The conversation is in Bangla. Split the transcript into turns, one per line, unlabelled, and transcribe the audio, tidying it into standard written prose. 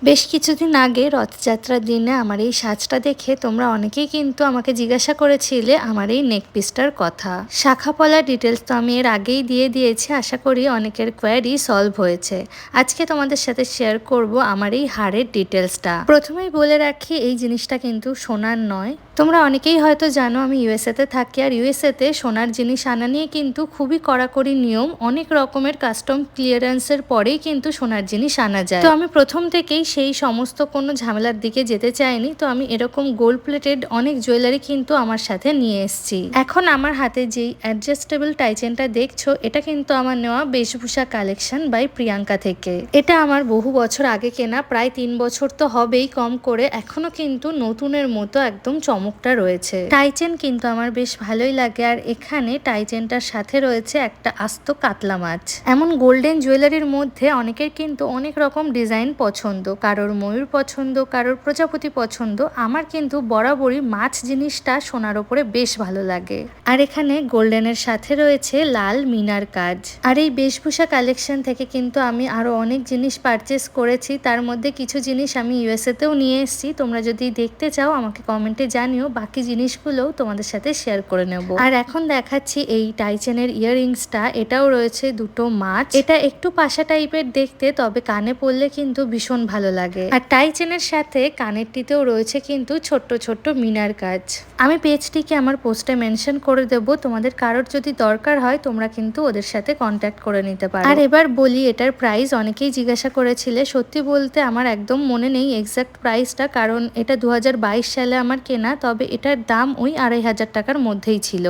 বেশ কিছুদিন আগে রথযাত্রার দিনে আমার এই সাজটা দেখে তোমরা অনেকেই কিন্তু আমাকে জিজ্ঞাসা করেছিলে আমার এই নেক পিসটার কথা। শাখা পলার ডিটেলস তো আমি এর আগেই দিয়ে দিয়েছি, আশা করি অনেকের কোয়ারি সলভ হয়েছে। আজকে তোমাদের সাথে শেয়ার করব আমার এই হারের ডিটেলসটা। প্রথমেই বলে রাখি এই জিনিসটা কিন্তু সোনার নয়। তোমরা অনেকেই হয়তো জানো আমি ইউএসএতে থাকি, আর ইউএসএতে সোনার জিনিস আনা নিয়ে কিন্তু খুবই কড়াকড়ি নিয়ম, অনেক রকমের কাস্টম ক্লিয়ারেন্সের পরেই কিন্তু সোনার জিনিস আনা যায়। তো আমি প্রথম থেকেই সেই সমস্ত কোনো ঝামেলার দিকে যেতে চাইনি, তো আমি এরকম গোল্ড প্লেটেড অনেক জুয়েলারি কিন্তু আমার সাথে নিয়ে এসেছি। এখন আমার হাতে যেই অ্যাডজাস্টেবল টাইচেনটা দেখছো, এটা কিন্তু আমার নেওয়া বেশভূষা কালেকশন বাই প্রিয়াঙ্কা থেকে। এটা আমার বহু বছর আগে কেনা, প্রায় 3 বছর তো হবেই কম করে, এখনো কিন্তু নতুনের মতো একদম চমকটা রয়েছে। টাইচেন কিন্তু আমার বেশ ভালোই লাগে, আর এখানে টাইচেনটার সাথে রয়েছে একটা আস্ত কাতলা মাছ। এমন গোল্ডেন জুয়েলারির মধ্যে অনেকের কিন্তু অনেক রকম ডিজাইন পছন্দ, কারোর ময়ূর পছন্দ, কারোর প্রজাপতি পছন্দ। আমার কিন্তু বরাবরই মাছ জিনিসটা সোনার ওপরে বেশ ভালো লাগে। আর এখানে গোল্ডেনের সাথে রয়েছে লাল মিনার কাজ। আর এই বেশভূষা কালেকশন থেকে কিন্তু আমি আরো অনেক জিনিস পারচেস করেছি, তার মধ্যে কিছু জিনিস আমি ইউএসএতেও নিয়ে এসেছি। তোমরা যদি দেখতে চাও আমাকে কমেন্টে জানিও, বাকি জিনিসগুলোও তোমাদের সাথে শেয়ার করে নেব। আর এখন দেখাচ্ছি এই টাইচেনের ইয়াররিংসটা, এটাও রয়েছে দুটো মাছ। এটা একটু পাশা টাইপের দেখতে, তবে কানে পরলে কিন্তু ভীষণ ভালো লাগে। আর টাইচেনের সাথে কানেরটিতেও রয়েছে কিন্তু ছোট্ট ছোট্ট মিনার কাজ। আমি পেজটিকে আমার পোস্টে মেনশন করে দেব, তোমাদের কারোর যদি দরকার হয় তোমরা কিন্তু ওদের সাথে কন্ট্যাক্ট করে নিতে পারো। আর এবার বলি এটার প্রাইস, অনেকেই জিজ্ঞাসা করেছিলে। সত্যি বলতে আমার একদম মনে নেই এক্সাক্ট প্রাইসটা, কারণ এটা 2022 সালে আমার কেনা, তবে এটার দাম ওই 2500 টাকার মধ্যেই ছিল।